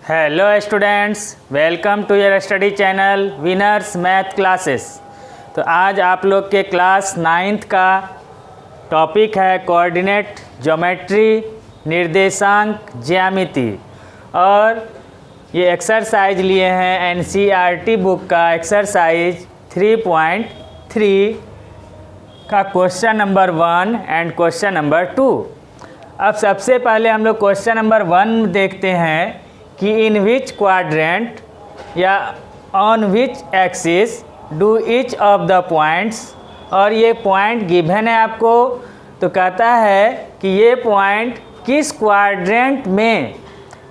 Hello students, welcome to your study channel winners math classes. तो आज आप लोग के क्लास 9th का टॉपिक है कोऑर्डिनेट ज्योमेट्री, निर्देशांक ज्यामिति। और ये एक्सरसाइज लिए हैं एनसीईआरटी बुक का एक्सरसाइज 3.3 का question number 1 and question number 2। अब सबसे पहले हम लोग क्वेश्चन नंबर 1 देखते हैं कि इन विच क्वाड्रेंट या on which axis do each of the points, और ये पॉइंट गिवन है आपको। तो कहता है कि ये पॉइंट किस क्वाड्रेंट में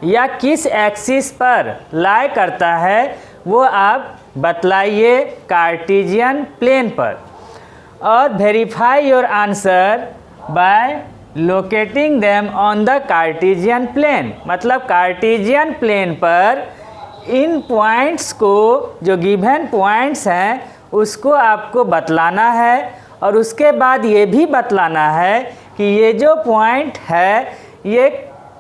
या किस एक्सिस पर लाई करता है वो आप बतलाइए कार्टेशियन प्लेन पर। और verify your answer by locating them on the Cartesian plane, मतलब कार्टेशियन प्लेन पर इन पॉइंट्स को, जो गिवन पॉइंट्स हैं उसको आपको बतलाना है। और उसके बाद ये भी बतलाना है कि ये जो पॉइंट है ये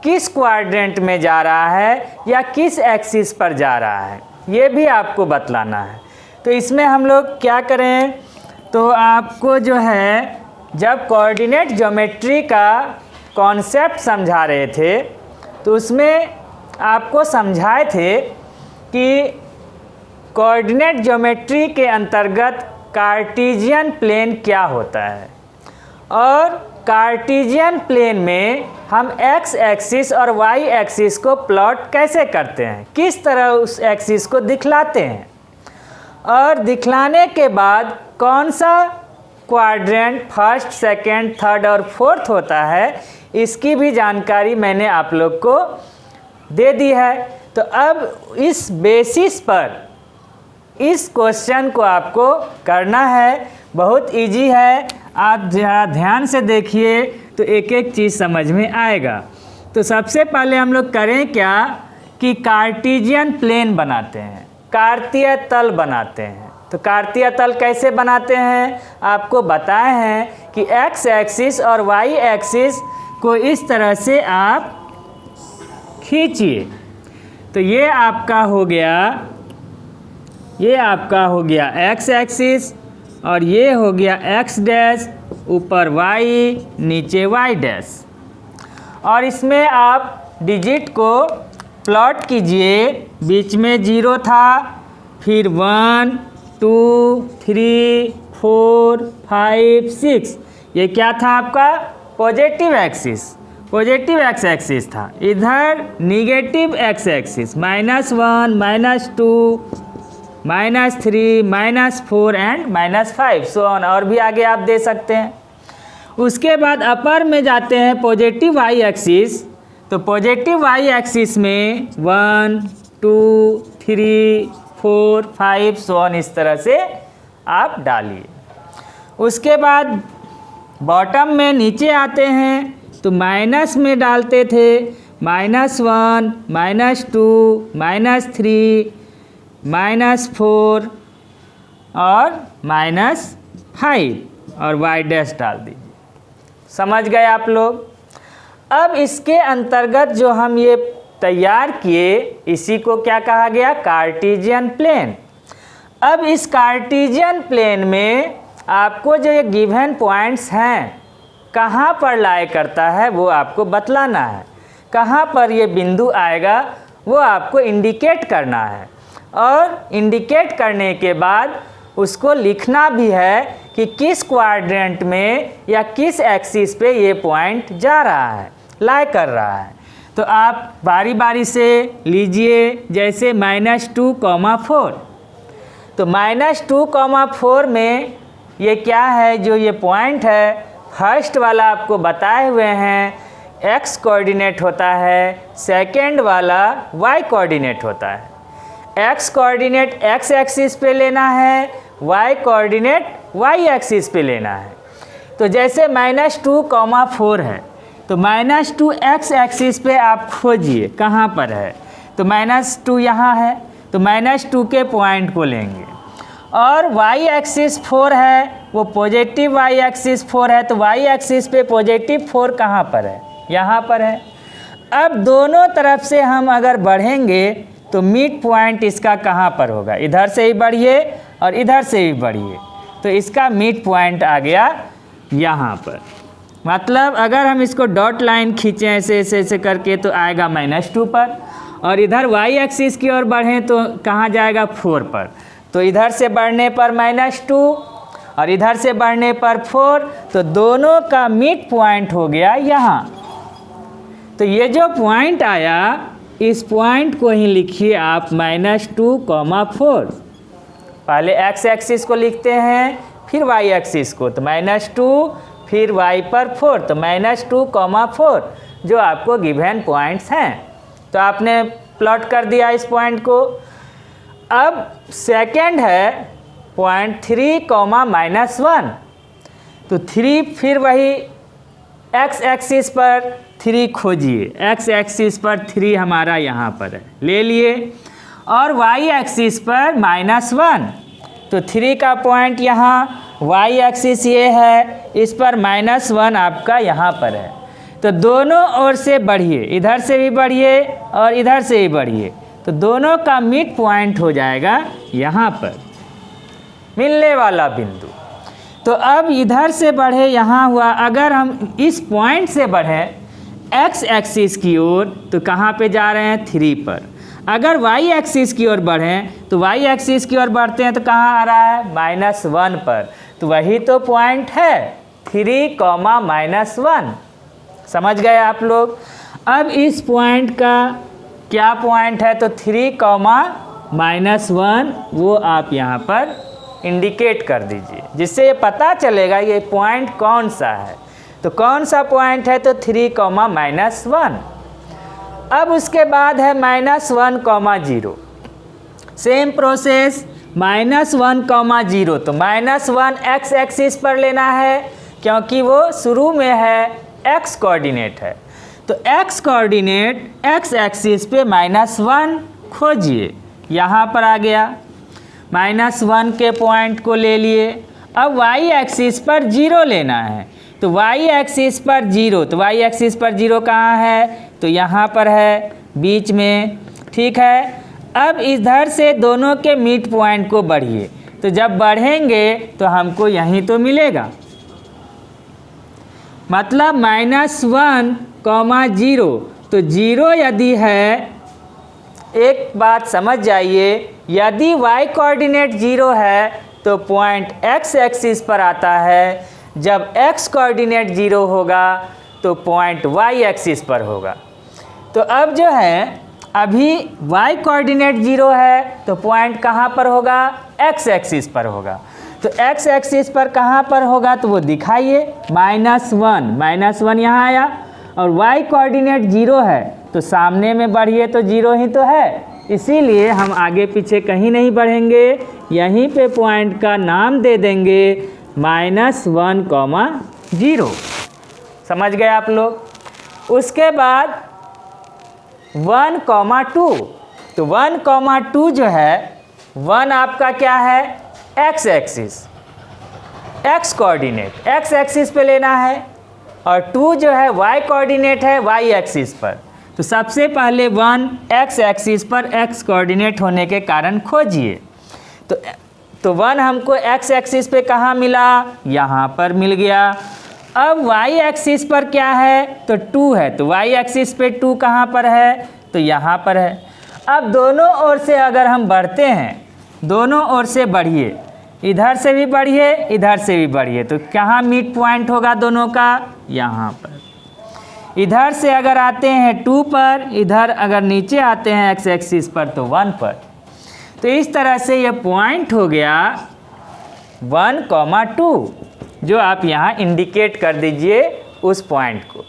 किस क्वाड्रेंट में जा रहा है या किस एक्सिस पर जा रहा है, ये भी आपको बतलाना है। तो इसमें हम लोग क्या करें, तो आपको जो है जब कोऑर्डिनेट ज्योमेट्री का कॉन्सेप्ट समझा रहे थे तो उसमें आपको समझाए थे कि कोऑर्डिनेट ज्योमेट्री के अंतर्गत कार्टेशियन प्लेन क्या होता है। और कार्टेशियन प्लेन में हम एक्स एक्सिस और वाई एक्सिस को प्लॉट कैसे करते हैं, किस तरह उस एक्सिस को दिखलाते हैं, और दिखलाने के बाद कौन सा क्वाड्रेंट फर्स्ट, सेकंड, थर्ड और फोर्थ होता है, इसकी भी जानकारी मैंने आप लोग को दे दी है। तो अब इस बेसिस पर इस क्वेश्चन को आपको करना है। बहुत इजी है, आप ज़रा ध्यान से देखिए तो एक एक चीज़ समझ में आएगा। तो सबसे पहले हम लोग करें क्या कि कार्टेशियन प्लेन बनाते हैं, कार्तीय तल बनाते हैं। तो कार्तीय तल कैसे बनाते हैं आपको बताए हैं कि एक्स एक्सिस और वाई एक्सिस को इस तरह से आप खींचिए। तो ये आपका हो गया एक्स एक्सिस, और ये हो गया एक्स डैश, ऊपर वाई, नीचे वाई डैश। और इसमें आप डिजिट को प्लॉट कीजिए। बीच में 0 था, फिर 1 2 3 4 5 6, ये क्या था आपका positive axis, positive X axis था। इधर negative x axis -1 -2 -3 -4 and -5 so on, और भी आगे आप दे सकते हैं। उसके बाद अपर में जाते हैं पॉजिटिव वाई एक्सिस। तो पॉजिटिव वाई एक्सिस में 1 2 3 4 5 सो ऑन, इस तरह से आप डालिए। उसके बाद बॉटम में नीचे आते हैं तो माइनस में डालते थे -1 -2 -3 -4 और -5, और वाई डैश डाल दीजिए। समझ गए आप लोग। अब इसके अंतर्गत जो हम ये तैयार किए, इसी को क्या कहा गया, कार्टेशियन प्लेन। अब इस कार्टेशियन प्लेन में आपको जो ये गिवन पॉइंट्स हैं कहाँ पर लाई करता है वो आपको बतलाना है। कहाँ पर ये बिंदु आएगा वो आपको इंडिकेट करना है। और इंडिकेट करने के बाद उसको लिखना भी है कि किस क्वाड्रेंट में या किस एक्सिस पे ये पॉइंट जा रहा है, लाई कर रहा है। तो आप बारी बारी से लीजिए। जैसे -2, 4, तो -2, 4 में ये क्या है, जो ये पॉइंट है फर्स्ट वाला आपको बताए हुए हैं एक्स कोऑर्डिनेट होता है, सेकंड वाला वाई कोऑर्डिनेट होता है। एक्स कोऑर्डिनेट एक्स एक्सिस पे लेना है, वाई कोऑर्डिनेट वाई एक्सिस पे लेना है। तो जैसे -2, 4 है तो -2 एक्स एक्सिस पे आप खोजिए कहाँ पर है। तो -2 यहाँ है, तो -2 के पॉइंट को लेंगे। और वाई एक्सिस 4 है, वो पॉजिटिव वाई एक्सिस 4 है, तो वाई एक्सिस पे पॉजिटिव 4 कहाँ पर है, यहाँ पर है। अब दोनों तरफ से हम अगर बढ़ेंगे तो मिड पॉइंट इसका कहाँ पर होगा, इधर से ही बढ़िए और इधर से भी बढ़िए, तो इसका मिड पॉइंट आ गया यहाँ पर। मतलब अगर हम इसको डॉट लाइन खींचें ऐसे ऐसे ऐसे करके तो आएगा -2 पर, और इधर y एक्सिस की ओर बढ़ें तो कहाँ जाएगा 4 पर। तो इधर से बढ़ने पर -2 और इधर से बढ़ने पर 4, तो दोनों का मिड पॉइंट हो गया यहाँ। तो ये जो पॉइंट आया इस पॉइंट को ही लिखिए आप -2, 4। पहले x एक्सिस को लिखते हैं फिर y एक्सिस को, तो -2 फिर y पर 4, तो -2, 4 जो आपको गिवन पॉइंट्स हैं। तो आपने प्लॉट कर दिया इस पॉइंट को। अब सेकंड है पॉइंट 3, -1, तो 3 फिर वही x एक्सिस पर 3 खोजिए, x एक्सिस पर 3 हमारा यहाँ पर है, ले लिए, और y एक्सिस पर -1, तो 3 का पॉइंट यहाँ, y एक्सिस ये है, इस पर -1 आपका यहाँ पर है। तो दोनों ओर से बढ़िए, इधर से भी बढ़िए और इधर से भी बढ़िए, तो दोनों का मिड पॉइंट हो जाएगा यहाँ पर, मिलने वाला बिंदु। तो अब इधर से बढ़े यहाँ हुआ, अगर हम इस पॉइंट से बढ़ें x एक्सिस की ओर तो कहाँ पे जा रहे हैं 3 पर। अगर y एक्सिस की ओर बढ़ें तो y एक्सिस की ओर बढ़ते हैं तो कहाँ आ रहा है -1 पर। तो वही तो पॉइंट है 3, -1। समझ गए आप लोग। अब इस पॉइंट का क्या पॉइंट है, तो 3, -1 वो आप यहाँ पर इंडिकेट कर दीजिए, जिससे ये पता चलेगा ये पॉइंट कौन सा है। तो कौन सा पॉइंट है, तो 3, -1। अब उसके बाद है -1, 0। सेम प्रोसेस, -1, 0, तो -1 x एक्सिस पर लेना है क्योंकि वो शुरू में है x कोऑर्डिनेट है। तो x कोऑर्डिनेट x एक्सिस पे -1 खोजिए, यहाँ पर आ गया, -1 के पॉइंट को ले लिए। अब y एक्सिस पर 0 लेना है, तो y एक्सिस पर 0, तो y एक्सिस पर 0 कहाँ है, तो यहाँ पर है बीच में, ठीक है। अब इधर से दोनों के मिड पॉइंट को बढ़िए, तो जब बढ़ेंगे तो हमको यहीं तो मिलेगा, मतलब -1, 0, तो 0 यदि है, एक बात समझ जाइए, यदि y कोऑर्डिनेट 0 है तो पॉइंट x एक्सिस पर आता है, जब x कोऑर्डिनेट 0 होगा तो पॉइंट y एक्सिस पर होगा। तो अब जो है अभी y कोऑर्डिनेट 0 है तो पॉइंट कहाँ पर होगा, x एक्सिस पर होगा। तो x एक्सिस पर कहाँ पर होगा, तो वो दिखाइए, -1 यहाँ आया, और y कोऑर्डिनेट 0 है तो सामने में बढ़िए तो 0 ही तो है, इसीलिए हम आगे पीछे कहीं नहीं बढ़ेंगे, यहीं पे पॉइंट का नाम दे देंगे -1, 0। समझ गए आप लोग। उसके बाद 1, 2, तो 1, 2 जो है, 1 आपका क्या है x axis, x coordinate x axis पे लेना है, और 2 जो है y कोऑर्डिनेट है y एक्सिस पर। तो सबसे पहले 1 x एक्सिस पर x कोऑर्डिनेट होने के कारण खोजिए। तो 1 हमको x एक्सिस पे कहाँ मिला, यहाँ पर मिल गया। अब y एक्सिस पर क्या है, तो 2 है, तो y एक्सिस पे 2 कहाँ पर है, तो यहाँ पर है। अब दोनों ओर से अगर हम बढ़ते हैं, दोनों ओर से बढ़िए, इधर से भी बढ़िए इधर से भी बढ़िए, तो कहाँ मिड पॉइंट होगा दोनों का, यहाँ पर। इधर से अगर आते हैं 2 पर, इधर अगर नीचे आते हैं x एक्सिस पर तो 1 पर। तो इस तरह से ये पॉइंट हो गया 1, 2, जो आप यहाँ इंडिकेट कर दीजिए उस पॉइंट को।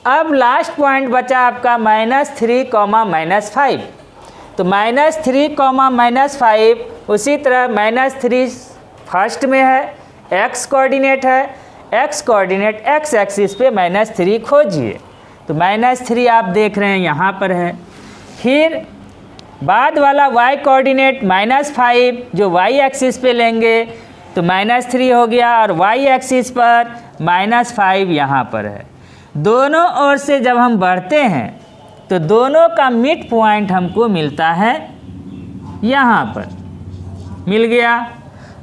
अब लास्ट पॉइंट बचा आपका -3, -5। तो -3, -5, उसी तरह -3 फर्स्ट में है, x कोऑर्डिनेट है, x कोऑर्डिनेट x एक्सिस पे -3 खोजिए। तो -3 आप देख रहे हैं यहाँ पर है। फिर बाद वाला y कोऑर्डिनेट -5 जो y एक्सिस पे लेंगे तो -3 हो गया, और y एक्सिस पर -5 यहाँ पर है। दोनों ओर से जब हम बढ़ते हैं तो दोनों का मिड पॉइंट हमको मिलता है यहाँ पर, मिल गया।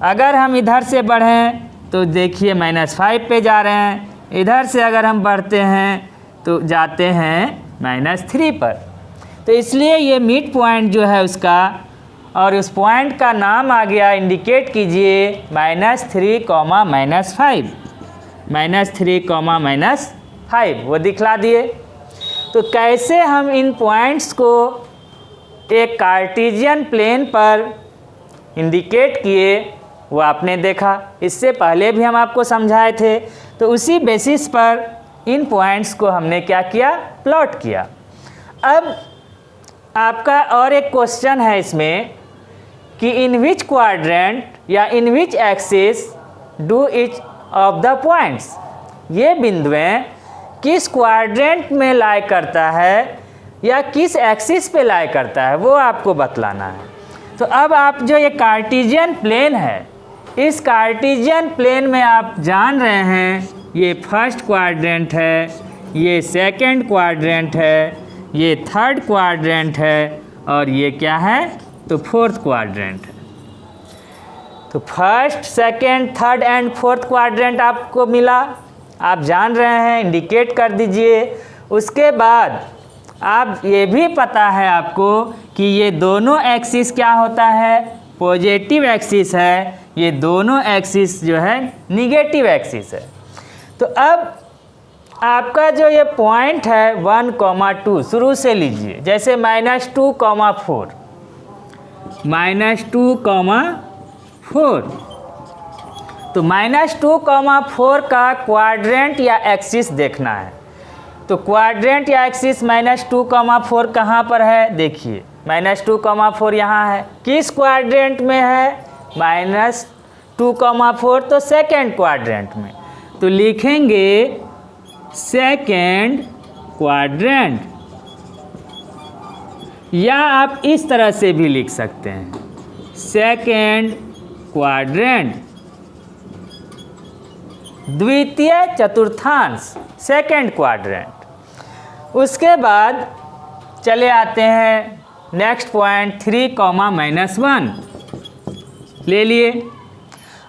अगर हम इधर से बढ़ें तो देखिए -5 पे जा रहे हैं, इधर से अगर हम बढ़ते हैं तो जाते हैं -3 पर। तो इसलिए ये मिड पॉइंट जो है उसका, और उस पॉइंट का नाम आ गया, इंडिकेट कीजिए -3, -5, -3, -5 वो दिखला दिए। तो कैसे हम इन पॉइंट्स को एक कार्टेशियन प्लेन पर इंडिकेट किए वो आपने देखा, इससे पहले भी हम आपको समझाए थे। तो उसी बेसिस पर इन पॉइंट्स को हमने क्या किया, प्लॉट किया। अब आपका और एक क्वेश्चन है इसमें कि इन विच क्वाड्रेंट या in which axis do each of the points, ये बिंदुएं किस क्वाड्रेंट में लाई करता है या किस एक्सिस पे लाई करता है, वो आपको बतलाना है। तो अब आप जो ये कार्टेशियन प्लेन है, इस कार्टेशियन प्लेन में आप जान रहे हैं ये फर्स्ट क्वाड्रेंट है, ये सेकंड क्वाड्रेंट है, ये थर्ड क्वाड्रेंट है, और ये क्या है, तो फोर्थ क्वाड्रेंट है। तो first, second, third and fourth quadrant आपको मिला, आप जान रहे हैं, इंडिकेट कर दीजिए। उसके बाद आप ये भी पता है आपको कि ये दोनों एक्सिस क्या होता है, पॉजिटिव एक्सिस है, ये दोनों एक्सिस जो है निगेटिव एक्सिस है। तो अब आपका जो ये पॉइंट है 1, 2 शुरू से लीजिए, जैसे -2, 4, -2, 4। तो -2, 4 का क्वाड्रेंट या एक्सिस देखना है। तो क्वाड्रेंट या एक्सिस -2, 4 कहाँ पर है, देखिए -2, 4 यहाँ है। किस क्वाड्रेंट में है, -2, 4 तो सेकेंड क्वाड्रेंट में। तो लिखेंगे सेकेंड क्वाड्रेंट, या आप इस तरह से भी लिख सकते हैं, सेकेंड क्वाड्रेंट, द्वितीय चतुर्थांश, सेकेंड क्वाड्रेंट। उसके बाद चले आते हैं नेक्स्ट पॉइंट 3, -1 ले लिए।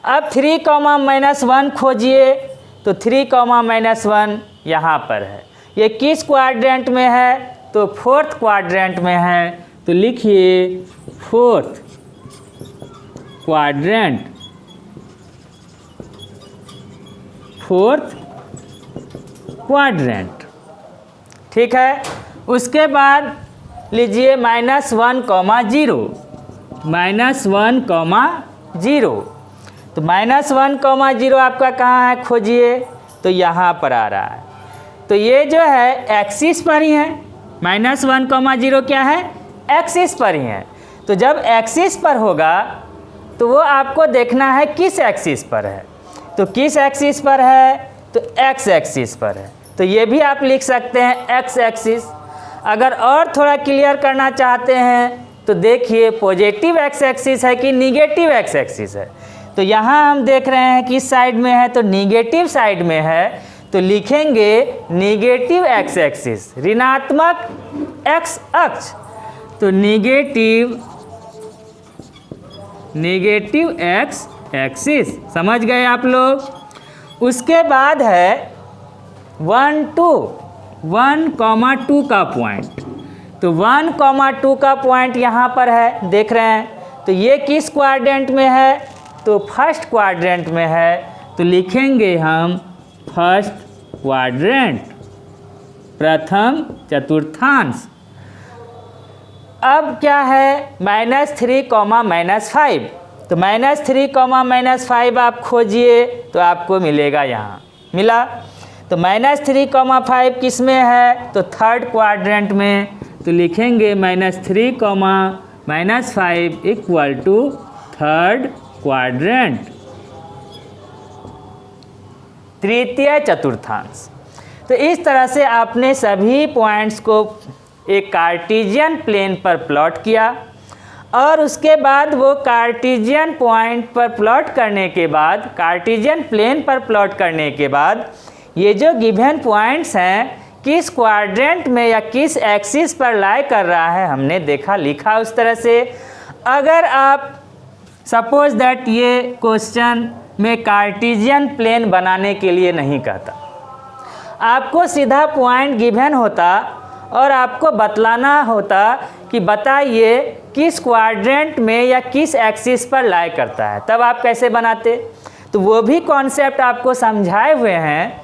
अब 3, -1 खोजिए, तो 3, -1 यहाँ पर है। ये किस क्वाड्रेंट में है, तो फोर्थ क्वाड्रेंट में है। तो लिखिए फोर्थ क्वाड्रेंट, फोर्थ क्वाड्रेंट, ठीक है। उसके बाद लीजिए -1, -1, -0। तो -1, 0 आपका कहाँ है, खोजिए, तो यहाँ पर आ रहा है। तो ये जो है एक्सिस पर ही है, -1, 0 क्या है, एक्सिस पर ही है। तो जब एक्सिस पर होगा तो वो आपको देखना है किस एक्सिस पर है। तो किस एक्सिस पर है, तो एक्स एक्सिस पर है। तो ये भी आप लिख सकते हैं एक्स एक्सिस। अगर और थोड़ा क्लियर करना चाहते हैं तो देखिए पॉजिटिव एक्स एक्सिस है कि निगेटिव एक्स एक्सिस है। तो यहाँ हम देख रहे हैं किस साइड में है, तो निगेटिव साइड में है। तो लिखेंगे निगेटिव एक्स एक्सिस, ऋणात्मक एक्स अक्ष। तो निगेटिव एक्स एक्सिस, समझ गए आप लोग। उसके बाद है 1, 2 का पॉइंट। तो 1, 2 का पॉइंट यहाँ पर है, देख रहे हैं। तो ये किस क्वाड्रेंट में है, तो फर्स्ट क्वाड्रेंट में है। तो लिखेंगे हम फर्स्ट क्वाड्रेंट, प्रथम चतुर्थांश। अब क्या है, -3, -5। तो -3, -5 आप खोजिए तो आपको मिलेगा, यहाँ मिला। तो -3, 5 किस में है, तो थर्ड क्वाड्रेंट में। तो लिखेंगे -3, -5 इक्वल टू थर्ड क्वाड्रेंट, तृतीय चतुर्थांश। तो इस तरह से आपने सभी पॉइंट्स को एक कार्टेशियन प्लेन पर प्लॉट किया, और उसके बाद वो कार्टेशियन पॉइंट पर प्लॉट करने के बाद, कार्टेशियन प्लेन पर प्लॉट करने के बाद ये जो गिवन पॉइंट्स हैं किस क्वाड्रेंट में या किस एक्सिस पर लाई कर रहा है हमने देखा, लिखा उस तरह से। अगर आप सपोज दैट ये क्वेश्चन में कार्टेशियन प्लेन बनाने के लिए नहीं कहता, आपको सीधा पॉइंट गिवन होता और आपको बतलाना होता कि बताइए किस क्वाड्रेंट में या किस एक्सिस पर लाई करता है, तब आप कैसे बनाते। तो वो भी कॉन्सेप्ट आपको समझाए हुए हैं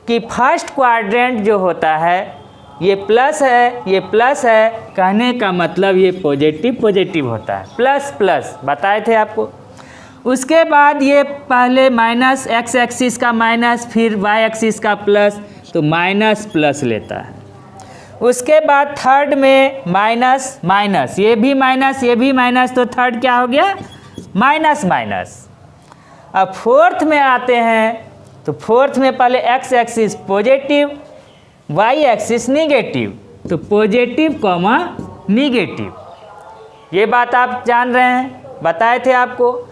कि फर्स्ट क्वाड्रेंट जो होता है ये प्लस है, ये प्लस है, कहने का मतलब ये पॉजिटिव पॉजिटिव होता है, प्लस प्लस बताए थे आपको। उसके बाद ये पहले माइनस, एक्स एक्सिस का माइनस, फिर वाई एक्सिस का प्लस, तो माइनस प्लस लेता है। उसके बाद थर्ड में माइनस माइनस, ये भी माइनस, ये भी माइनस, तो थर्ड क्या हो गया, माइनस माइनस। अब फोर्थ में आते हैं, तो फोर्थ में पहले X axis positive, Y axis negative, तो पॉजिटिव कॉमा निगेटिव, ये बात आप जान रहे हैं, बताए थे आपको।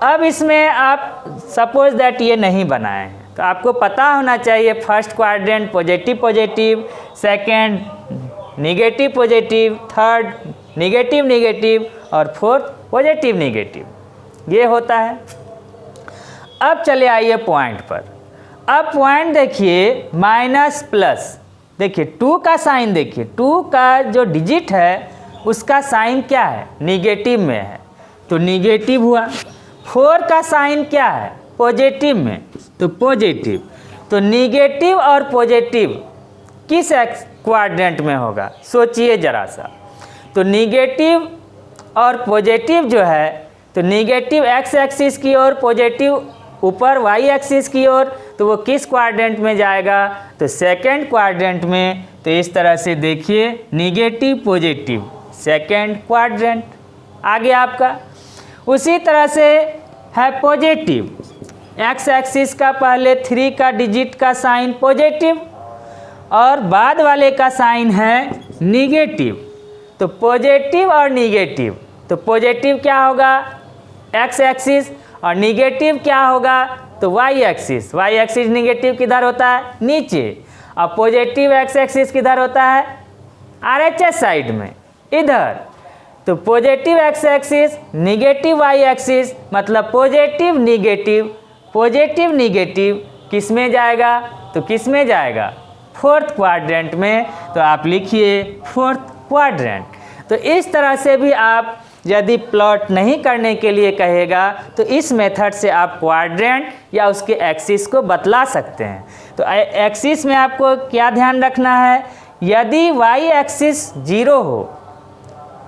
अब इसमें आप सपोज दैट ये नहीं बनाए हैं, तो आपको पता होना चाहिए first quadrant positive positive, second negative positive, third negative negative और फोर्थ पॉजिटिव निगेटिव, ये होता है। अब चले आइए पॉइंट पर। अब पॉइंट देखिए माइनस प्लस, देखिए 2 का साइन, देखिए 2 का जो डिजिट है उसका साइन क्या है, निगेटिव में है, तो निगेटिव हुआ। 4 का साइन क्या है, पॉजिटिव में, तो पॉजिटिव। तो निगेटिव और पॉजिटिव किस क्वाड्रेंट में होगा, सोचिए ज़रा सा। तो निगेटिव और पॉजिटिव जो है, तो निगेटिव एक्स एक्सिस की ओर, पॉजिटिव ऊपर वाई एक्सिस की ओर, तो वो किस क्वाड्रेंट में जाएगा, तो सेकंड क्वाड्रेंट में। तो इस तरह से देखिए निगेटिव पॉजिटिव सेकंड क्वाड्रेंट आ गया आपका। उसी तरह से है पॉजिटिव, एक्स एक्सिस का पहले 3 का डिजिट का साइन पॉजिटिव और बाद वाले का साइन है निगेटिव, तो पॉजिटिव और निगेटिव, तो पॉजिटिव क्या होगा एक्स एक्सिस और निगेटिव क्या होगा, तो Y axis. Y axis negative किधर होता है, नीचे, और पॉजिटिव एक्स एक्सिस किधर होता है, आरएचएस साइड में, इधर। तो positive X axis negative Y axis, मतलब पॉजिटिव निगेटिव किस में जाएगा, तो किस में जाएगा, फोर्थ क्वाड्रेंट में। तो आप लिखिए फोर्थ क्वाड्रेंट। तो इस तरह से भी आप यदि प्लॉट नहीं करने के लिए कहेगा तो इस मेथड से आप क्वाड्रेंट या उसके एक्सिस को बतला सकते हैं। तो एक्सिस में आपको क्या ध्यान रखना है, यदि वाई एक्सिस 0 हो,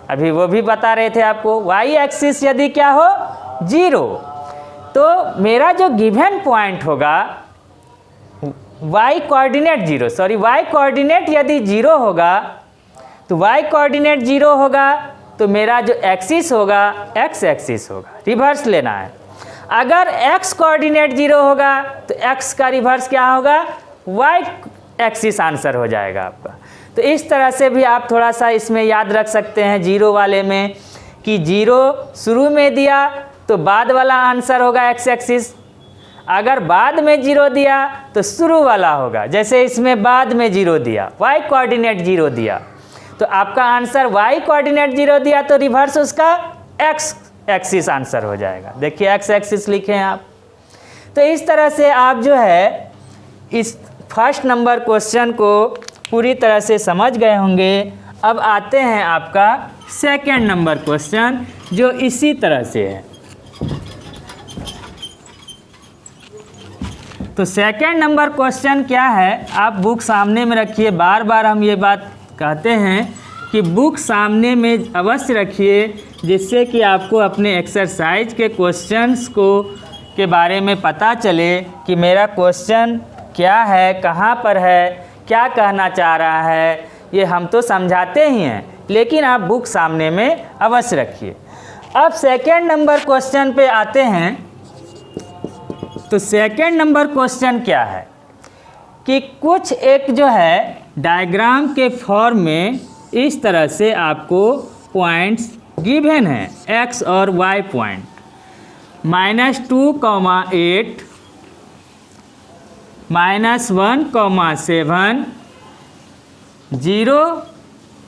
अभी वो भी बता रहे थे आपको, वाई एक्सिस यदि क्या हो 0, तो मेरा जो गिवन पॉइंट होगा Y coordinate 0, sorry Y coordinate यदि 0 होगा, तो वाई कोऑर्डिनेट 0 होगा, तो मेरा जो एक्सिस होगा एक्स एक्सिस होगा, रिवर्स लेना है। अगर एक्स कोऑर्डिनेट 0 होगा तो एक्स का रिवर्स क्या होगा, वाई एक्सिस आंसर हो जाएगा आपका। तो इस तरह से भी आप थोड़ा सा इसमें याद रख सकते हैं 0 वाले में कि 0 शुरू में दिया तो बाद वाला आंसर होगा एक्स एक्सिस, अगर बाद में 0 दिया तो शुरू वाला होगा। जैसे इसमें बाद में 0 दिया, वाई कोऑर्डिनेट 0 दिया, तो आपका आंसर वाई कोऑर्डिनेट 0 दिया तो रिवर्स उसका एक्स एक्सिस आंसर हो जाएगा। देखिए एक्स एक्सिस लिखे हैं आप। तो इस तरह से आप जो है इस फर्स्ट नंबर क्वेश्चन को पूरी तरह से समझ गए होंगे। अब आते हैं आपका सेकंड नंबर क्वेश्चन जो इसी तरह से है। तो सेकंड नंबर क्वेश्चन क्या है, आप बुक सामने में रखिए। बार बार हम ये बात कहते हैं कि बुक सामने में अवश्य रखिए, जिससे कि आपको अपने एक्सरसाइज के क्वेश्चंस को के बारे में पता चले कि मेरा क्वेश्चन क्या है, कहाँ पर है, क्या कहना चाह रहा है। ये हम तो समझाते ही हैं, लेकिन आप बुक सामने में अवश्य रखिए। अब सेकंड नंबर क्वेश्चन पे आते हैं। तो सेकंड नंबर क्वेश्चन क्या है कि कुछ एक जो है डायग्राम के फॉर्म में इस तरह से आपको पॉइंट्स गिवन है, एक्स और वाई पॉइंट, -2, 8, -1,7 0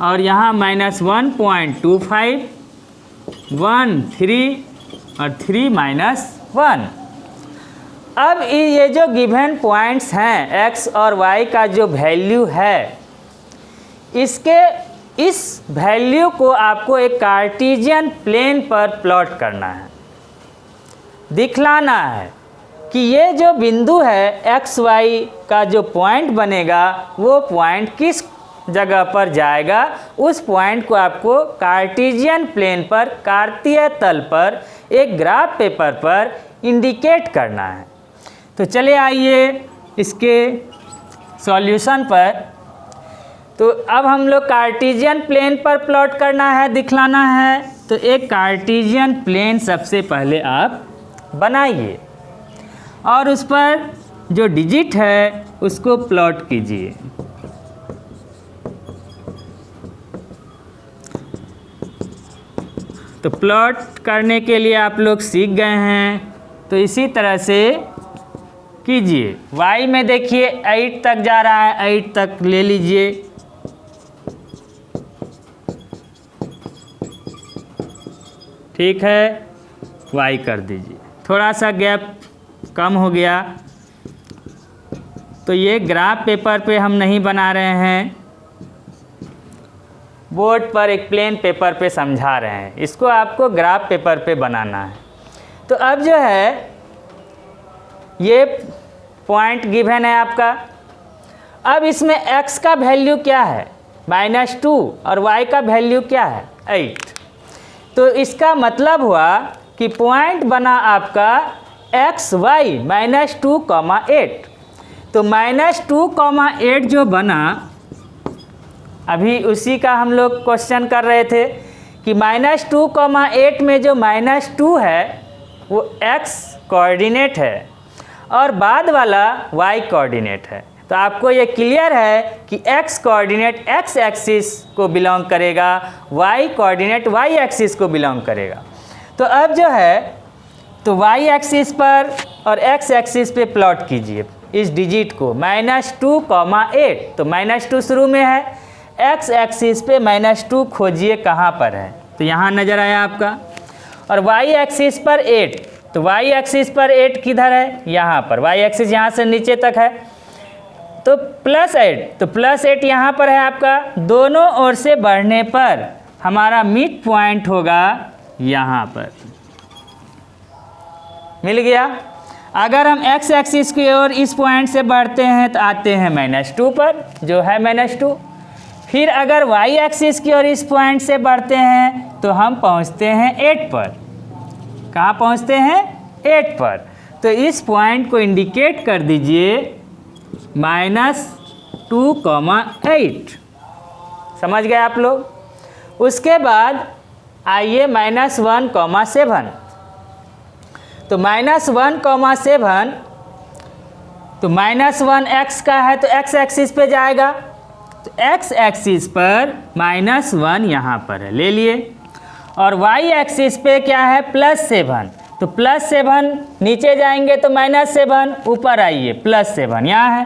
और यहाँ -1.25 1 3 और 3 -1। अब ये जो गिवन पॉइंट्स हैं x और y का जो वैल्यू है, इसके इस वैल्यू को आपको एक कार्टेशियन प्लेन पर प्लॉट करना है, दिखलाना है कि ये जो बिंदु है x y का जो पॉइंट बनेगा वो पॉइंट किस जगह पर जाएगा। उस पॉइंट को आपको कार्टेशियन प्लेन पर, कार्तीय तल पर एक ग्राफ पेपर पर इंडिकेट करना है। तो चलिए आइए इसके सॉल्यूशन पर। तो अब हम लोग कार्टेशियन प्लेन पर प्लॉट करना है, दिखलाना है। तो एक कार्टेशियन प्लेन सबसे पहले आप बनाइए और उस पर जो डिजिट है उसको प्लॉट कीजिए। तो प्लॉट करने के लिए आप लोग सीख गए हैं, तो इसी तरह से कीजिए। y में देखिए 8 तक जा रहा है, 8 तक ले लीजिए। ठीक है, y कर दीजिए। थोड़ा सा गैप कम हो गया, तो ये ग्राफ पेपर पे हम नहीं बना रहे हैं, बोर्ड पर एक प्लेन पेपर पे समझा रहे हैं। इसको आपको ग्राफ पेपर पे बनाना है। तो अब जो है ये पॉइंट गिवन है आपका। अब इसमें x का वैल्यू क्या है -2 और y का वैल्यू क्या है 8। तो इसका मतलब हुआ कि पॉइंट बना आपका x y -2,8। तो -2,8 जो बना, अभी उसी का हम लोग क्वेश्चन कर रहे थे कि -2,8 में जो -2 है वो x कोऑर्डिनेट है और बाद वाला y कोऑर्डिनेट है। तो आपको ये क्लियर है कि x कोऑर्डिनेट x एक्सिस को बिलोंग करेगा, y कोऑर्डिनेट y एक्सिस को बिलोंग करेगा। तो अब जो है तो y एक्सिस पर और x एक्सिस पे प्लॉट कीजिए इस डिजिट को -2,8। तो -2 शुरू में है, x एक्सिस पे -2 खोजिए कहाँ पर है। तो यहाँ नज़र आया आपका। और y एक्सिस पर 8। तो y एक्सिस पर 8 किधर है, यहाँ पर। y एक्सिस यहाँ से नीचे तक है, तो +8। तो +8 यहाँ पर है आपका। दोनों ओर से बढ़ने पर हमारा मिड पॉइंट होगा यहाँ पर। मिल गया। अगर हम x एक्सिस की ओर इस पॉइंट से बढ़ते हैं तो आते हैं -2 पर, जो है -2। फिर अगर y एक्सिस की ओर इस पॉइंट से बढ़ते हैं तो हम पहुंचते हैं 8 पर। कहाँ पहुंचते हैं, 8 पर। तो इस पॉइंट को इंडिकेट कर दीजिए -2,8। समझ गए आप लोग। उसके बाद आइए -1,7। तो -1,7 तो -1 x का है तो x एक्सिस पे जाएगा। तो x एक्सिस पर -1 यहाँ पर है, ले लिए। और y एक्सिस पे क्या है, +7। तो +7 नीचे जाएंगे तो -7, ऊपर आइए +7 यहाँ है।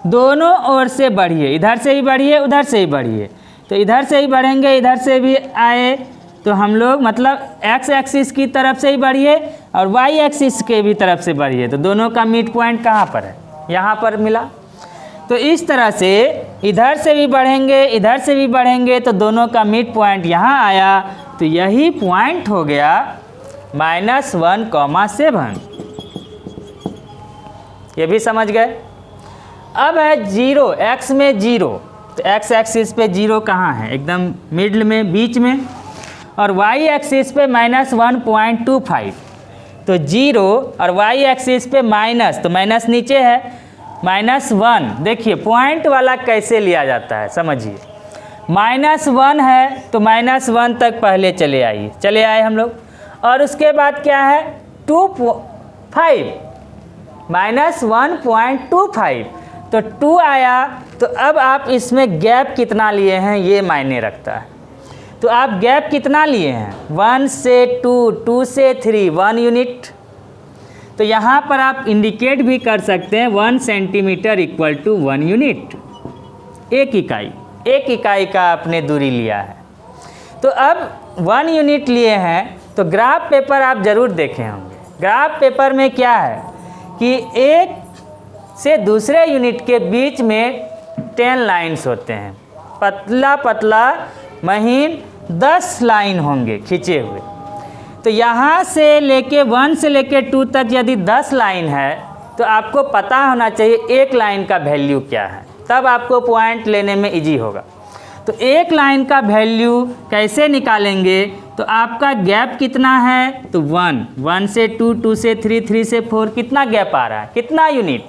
दोनों ओर से बढ़िए, इधर से ही बढ़िए उधर से ही बढ़िए। तो इधर से ही बढ़ेंगे, इधर से भी आए तो हम लोग मतलब x एक्सिस की तरफ से ही बढ़िए और y एक्सिस के भी तरफ से बढ़िए। तो दोनों का मिड पॉइंट कहाँ पर है, यहाँ पर मिला। तो इस तरह से इधर से भी बढ़ेंगे इधर से भी बढ़ेंगे तो दोनों का मिड पॉइंट यहाँ आया। तो यही पॉइंट हो गया -1,7। ये भी समझ गए। अब है 0, x में 0। तो x एक्सिस पे 0 कहाँ है, एकदम मिडल में, बीच में। और y एक्सिस पे -1.25। तो 0 और y एक्सिस पे माइनस, तो माइनस नीचे है, -1। देखिए पॉइंट वाला कैसे लिया जाता है, समझिए। -1 है तो -1 तक पहले चले आइए, चले आए हम लोग। और उसके बाद क्या है, 2.5 -1.25। तो 2 आया। तो अब आप इसमें गैप कितना लिए हैं ये मायने रखता है। तो आप गैप कितना लिए हैं, 1 से 2, 2 से 3, 1 यूनिट। तो यहाँ पर आप इंडिकेट भी कर सकते हैं 1 सेंटीमीटर इक्वल टू 1 यूनिट, एक इकाई का आपने दूरी लिया है। तो अब 1 यूनिट लिए हैं, तो ग्राफ पेपर आप ज़रूर देखे होंगे। ग्राफ पेपर में क्या है कि एक से दूसरे यूनिट के बीच में 10 लाइन्स होते हैं, पतला पतला महीन 10 लाइन होंगे खींचे हुए। तो यहाँ से लेके 1 से लेके 2 तक यदि 10 लाइन है तो आपको पता होना चाहिए एक लाइन का वैल्यू क्या है, तब आपको पॉइंट लेने में इजी होगा। तो एक लाइन का वैल्यू कैसे निकालेंगे, तो आपका गैप कितना है, तो 1 से 2, 2 से 3, 3 से 4, कितना गैप आ रहा है, कितना यूनिट,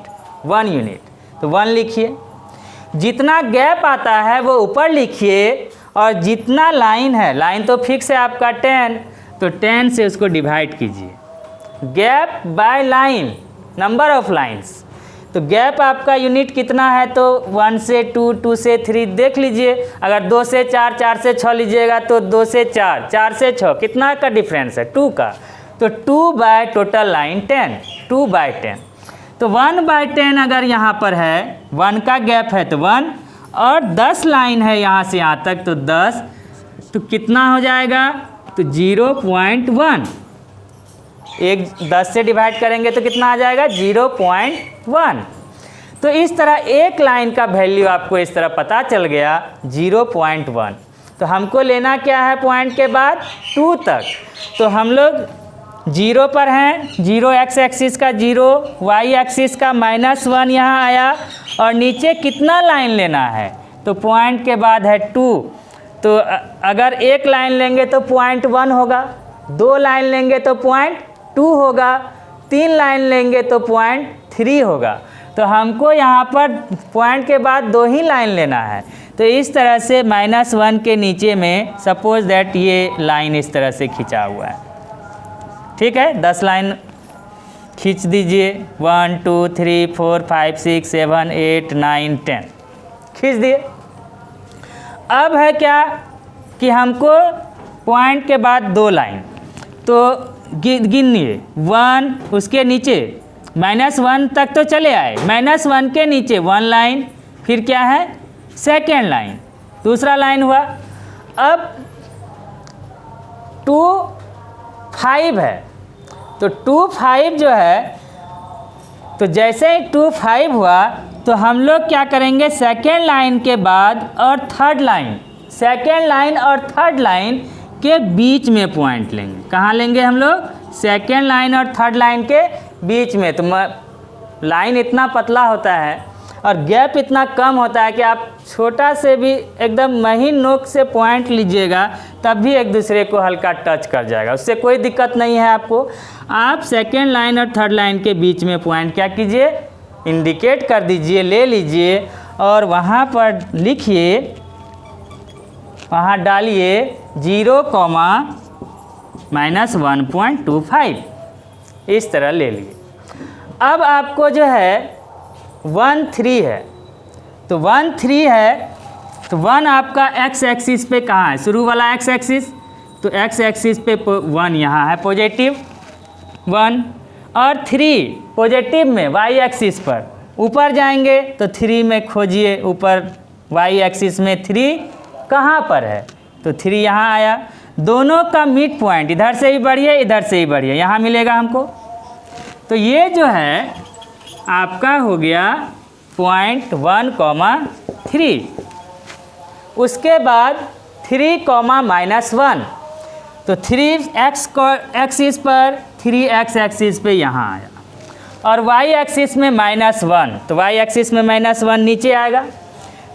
1 यूनिट। तो 1 लिखिए, जितना गैप आता है वो ऊपर लिखिए, और जितना लाइन है, लाइन तो फिक्स है आपका 10, तो 10 से उसको डिवाइड कीजिए। Gap by line, number of lines. तो गैप आपका यूनिट कितना है, तो 1 से 2, 2 से 3 देख लीजिए। अगर 2 से 4, 4 से 6 लीजिएगा तो 2 से 4, 4 से 6 कितना का डिफरेंस है, 2 का। तो 2 बाय टोटल लाइन 10, 2 बाय 10। तो 1 बाय 10 अगर यहाँ पर है, 1 का गैप है तो 1, और 10 लाइन है यहाँ से यहाँ तक तो 10, तो कितना हो जाएगा, तो 0.1। एक 10 से डिवाइड करेंगे तो कितना आ जाएगा, 0.1। तो इस तरह एक लाइन का वैल्यू आपको इस तरह पता चल गया 0.1। तो हमको लेना क्या है पॉइंट के बाद 2 तक। तो हम लोग 0 पर हैं, 0 एक्स एक्सिस का 0, वाई एक्सिस का -1 यहाँ आया, और नीचे कितना लाइन लेना है, तो पॉइंट के बाद है 2। तो अगर एक लाइन लेंगे तो 0.1 होगा, 2 लाइन लेंगे तो 0.2 होगा, 3 लाइन लेंगे तो 0.3 होगा। तो हमको यहाँ पर पॉइंट के बाद 2 ही लाइन लेना है। तो इस तरह से -1 के नीचे में सपोज दैट ये लाइन इस तरह से खिंचा हुआ है, ठीक है। 10 लाइन खींच दीजिए, 1 2 3 4 5 6 7 8 9 10 खींच दिए। अब है क्या कि हमको पॉइंट के बाद 2 लाइन, तो गिनिए 1, उसके नीचे -1 तक तो चले आए, -1 के नीचे 1 लाइन, फिर क्या है सेकेंड लाइन, दूसरा लाइन हुआ। अब 2 5 है, तो 2 5 जो है, तो जैसे ही 2 5 हुआ तो हम लोग क्या करेंगे, सेकेंड लाइन के बाद और थर्ड लाइन, सेकेंड लाइन और थर्ड लाइन के बीच में पॉइंट लेंगे। कहाँ लेंगे हम लोग, सेकेंड लाइन और थर्ड लाइन के बीच में। तो लाइन इतना पतला होता है और गैप इतना कम होता है कि आप छोटा से भी एकदम महीन नोक से पॉइंट लीजिएगा तब भी एक दूसरे को हल्का टच कर जाएगा, उससे कोई दिक्कत नहीं है आपको। आप सेकेंड लाइन और थर्ड लाइन के बीच में पॉइंट क्या कीजिए, इंडिकेट कर दीजिए, ले लीजिए, और वहाँ पर लिखिए, वहाँ डालिए 0,-1.25, इस तरह ले लिए। अब आपको जो है 1 3 है, तो 1 3 है, तो 1 आपका एक्स एक्सिस पे कहाँ है, शुरू वाला एक्स एक्सिस, तो एक्स एक्सिस पे 1 यहाँ है पॉजिटिव 1, और 3 पॉजिटिव में वाई एक्सिस पर। ऊपर जाएंगे तो 3 में खोजिए, ऊपर वाई एक्सिस में 3 कहाँ पर है, तो 3 यहाँ आया। दोनों का मिड पॉइंट, इधर से ही बढ़िए इधर से ही बढ़िए, यहाँ मिलेगा हमको। तो ये जो है आपका हो गया 0.1,3। उसके बाद 3,-1, तो 3 एक्सिस पर, 3 एक्सिस पे यहाँ आया, और वाई एक्सिस में -1, तो वाई एक्सिस में -1 नीचे आएगा,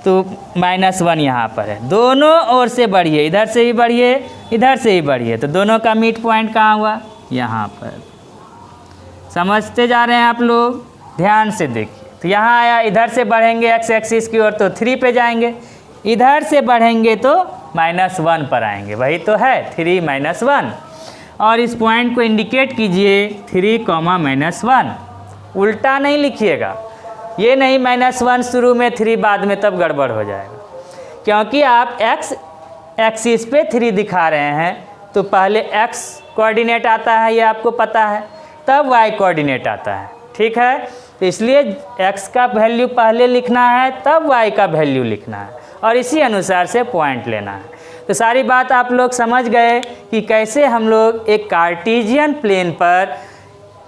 तो -1 यहाँ पर है। दोनों ओर से बढ़िए, इधर से ही बढ़िए इधर से ही बढ़िए, तो दोनों का मिड पॉइंट कहाँ हुआ, यहाँ पर। समझते जा रहे हैं आप लोग, ध्यान से देखिए। तो यहाँ आया, इधर से बढ़ेंगे एक्स एक्सिस की ओर तो 3 पे जाएंगे, इधर से बढ़ेंगे तो -1 पर आएंगे, वही तो है 3 -1। और इस पॉइंट को इंडिकेट कीजिए 3,-1, उल्टा नहीं लिखिएगा, ये नहीं -1 शुरू में 3 बाद में, तब गड़बड़ हो जाएगा। क्योंकि आप एक्स एक्सिस पे 3 दिखा रहे हैं, तो पहले एक्स कोऑर्डिनेट आता है, ये आपको पता है, तब y कोऑर्डिनेट आता है। ठीक है, तो इसलिए x का वैल्यू पहले लिखना है, तब y का वैल्यू लिखना है और इसी अनुसार से पॉइंट लेना है। तो सारी बात आप लोग समझ गए कि कैसे हम लोग एक कार्टेशियन प्लेन पर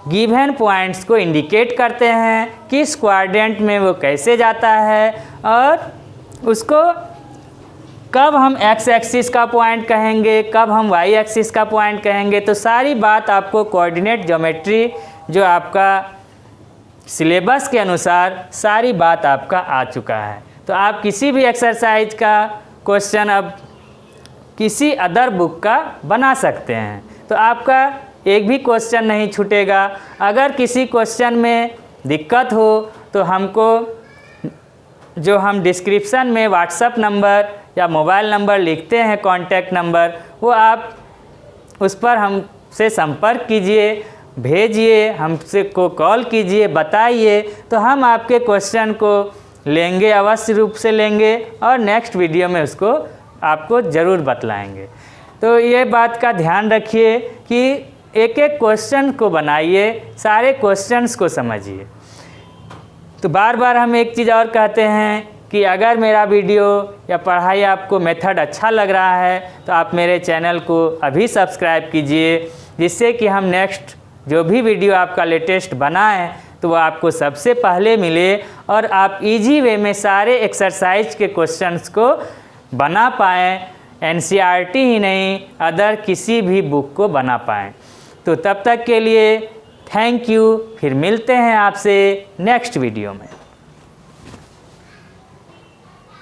गिवन पॉइंट्स को इंडिकेट करते हैं, किस क्वाड्रेंट में वो कैसे जाता है और उसको कब हम x एक्सिस का पॉइंट कहेंगे, कब हम y एक्सिस का पॉइंट कहेंगे। तो सारी बात आपको कोऑर्डिनेट ज्योमेट्री जो आपका सिलेबस के अनुसार सारी बात आपका आ चुका है। तो आप किसी भी एक्सरसाइज का क्वेश्चन अब किसी अदर बुक का बना सकते हैं, तो आपका एक भी क्वेश्चन नहीं छूटेगा। अगर किसी क्वेश्चन में दिक्कत हो तो हमको जो हम डिस्क्रिप्शन में व्हाट्सएप नंबर या मोबाइल नंबर लिखते हैं, कॉन्टैक्ट नंबर, वो आप उस पर हमसे संपर्क कीजिए, भेजिए, हमसे को कॉल कीजिए, बताइए, तो हम आपके क्वेश्चन को लेंगे, अवश्य रूप से लेंगे और नेक्स्ट वीडियो में उसको आपको ज़रूर बतलाएंगे। तो ये बात का ध्यान रखिए कि एक एक क्वेश्चन को बनाइए, सारे क्वेश्चंस को समझिए। तो बार बार हम एक चीज़ और कहते हैं कि अगर मेरा वीडियो या पढ़ाई आपको मेथड अच्छा लग रहा है तो आप मेरे चैनल को अभी सब्सक्राइब कीजिए, जिससे कि हम नेक्स्ट जो भी वीडियो आपका लेटेस्ट बनाएं तो वो आपको सबसे पहले मिले और आप इजी वे में सारे एक्सरसाइज के क्वेश्चंस को बना पाएँ, NCERT ही नहीं अदर किसी भी बुक को बना पाएँ। तो तब तक के लिए थैंक यू, फिर मिलते हैं आपसे नेक्स्ट वीडियो में।